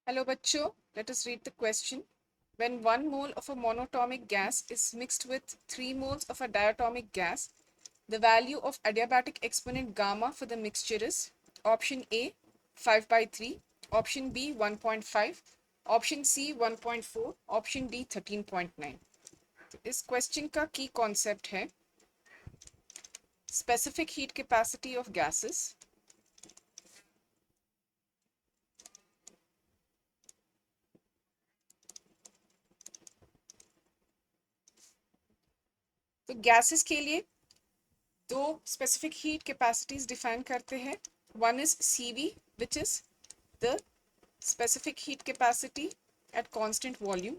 Hello bachcho, let us read the question. When 1 mole of a monatomic gas is mixed with 3 moles of a diatomic gas, the value of adiabatic exponent gamma for the mixture is option A 5 by 3, option B 1.5, option C 1.4, option D 13.9. इस question का की concept है specific heat capacity of gases. तो gases के लिए दो specific heat capacities define करते हैं. One is CV, which is the specific heat capacity at constant volume.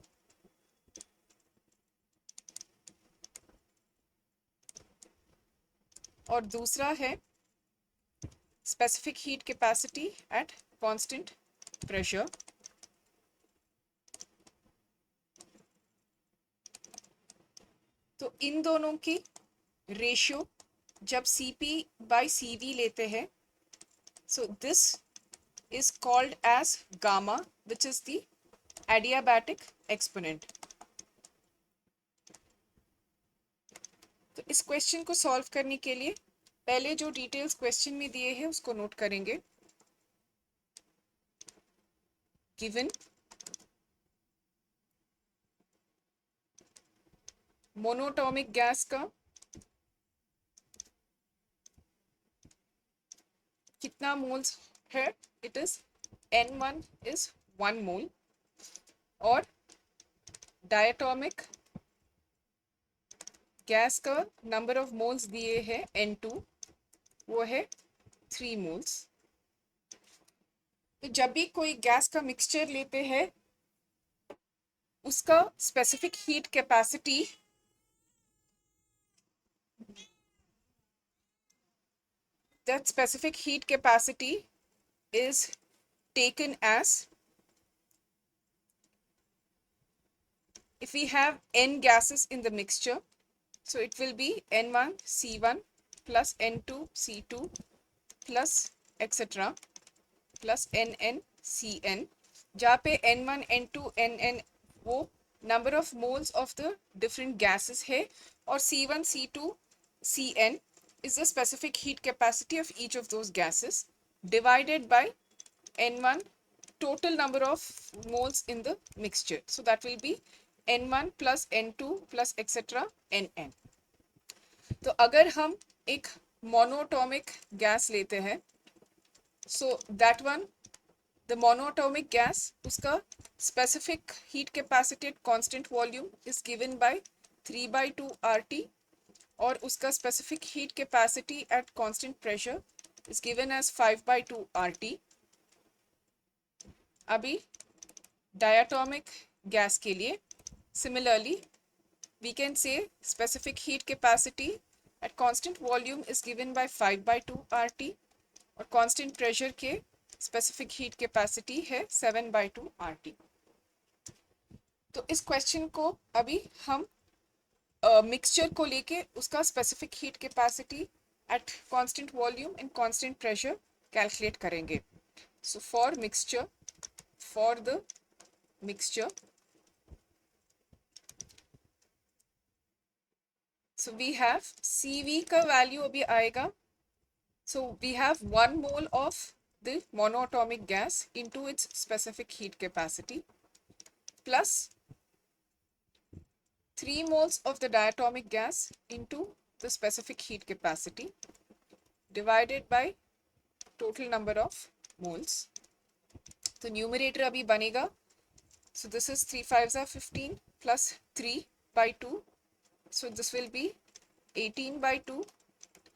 और दूसरा है specific heat capacity at constant pressure. तो इन दोनों की रेशियो जब CP by CV लेते हैं, so this is called as gamma, which is the adiabatic exponent. तो इस क्वेश्चन को सॉल्व करने के लिए पहले जो डिटेल्स क्वेश्चन में दिए हैं उसको नोट करेंगे. गिवन मोनोटॉमिक गैस का कितना मोल्स है, इट इज N1 इज 1 मोल और डायटोमिक गैस का नंबर ऑफ मोल्स दिए हैं N2, वो है 3 मोल्स. तो जब भी कोई गैस का मिक्सचर लेते हैं उसका specific heat capacity that specific heat capacity is taken as, if we have n gases in the mixture, so it will be N1 C1 plus N2 C2 plus etc plus Nn Cn, जहाँ पे N1 N2 Nn वो number of moles of the different gases है और C1 C2 Cn is the specific heat capacity of each of those gases divided by N1 total number of moles in the mixture. So that will be N1 plus N2 plus etc Nn. तो अगर हम एक monoatomic gas लेते हैं, so that one, the monoatomic gas, उसका specific heat capacity at constant volume is given by 3 by 2 RT और उसका specific heat capacity at constant pressure is given as 5 by 2 RT. अभी diatomic gas के लिए similarly we can say specific heat capacity at constant volume is given by 5 by 2 RT और constant pressure के specific heat capacity है 7 by 2 RT. तो इस question को अभी हम मिक्सचर को लेके उसका specific heat capacity at constant volume and constant pressure calculate करेंगे. So for the mixture so we have CV का वैल्यू अभी आएगा. So we have 1 mole of the monoatomic gas into its specific heat capacity plus 3 moles of the diatomic gas into the specific heat capacity divided by total number of moles. तो numerator अभी बनेगा. So this is 3 5s are 15 plus 3 by 2. So this will be 18 by 2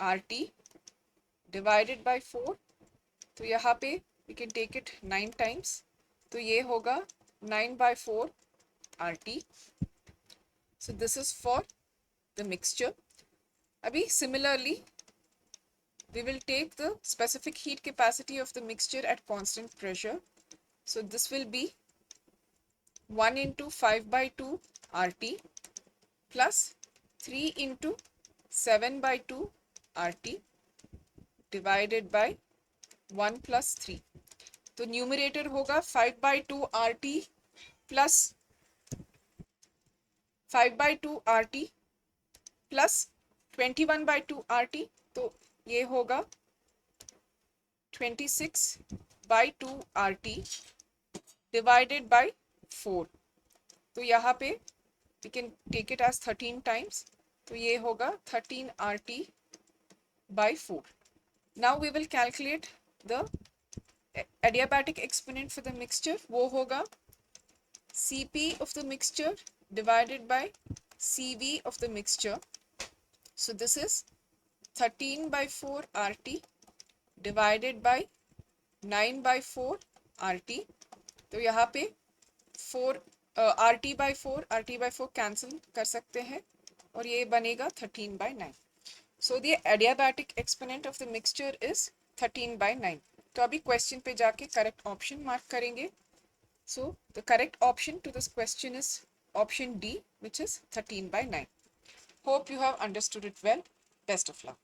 RT divided by 4. तो यहाँ पे we can take it 9 times. तो ये होगा 9 by 4 RT. So this is for the mixture. Abhi similarly we will take the specific heat capacity of the mixture at constant pressure. So this will be 1 into 5 by 2 RT plus 3 into 7 by 2 RT divided by 1 plus 3. तो numerator होगा 5/2 RT plus 5/2 RT plus 21/2 RT, तो ये होगा 26/2 RT divided by 4। तो यहाँ पे we can take it as 13 times, तो ये होगा 13 RT/4। Now we will calculate the adiabatic exponent for the mixture. वो होगा Cp of the mixture divided by Cv of the mixture. So this is 13/4 RT divided by 9/4 RT। तो यहाँ पे 4 RT/4 cancel कर सकते हैं और ये बनेगा 13/9। So the adiabatic exponent of the mixture is 13/9। तो अभी क्वेश्चन पे जाके करेक्ट ऑप्शन मार्क करेंगे। So the correct option to this question is option D, which is 13/9. Hope you have understood it well. Best of luck.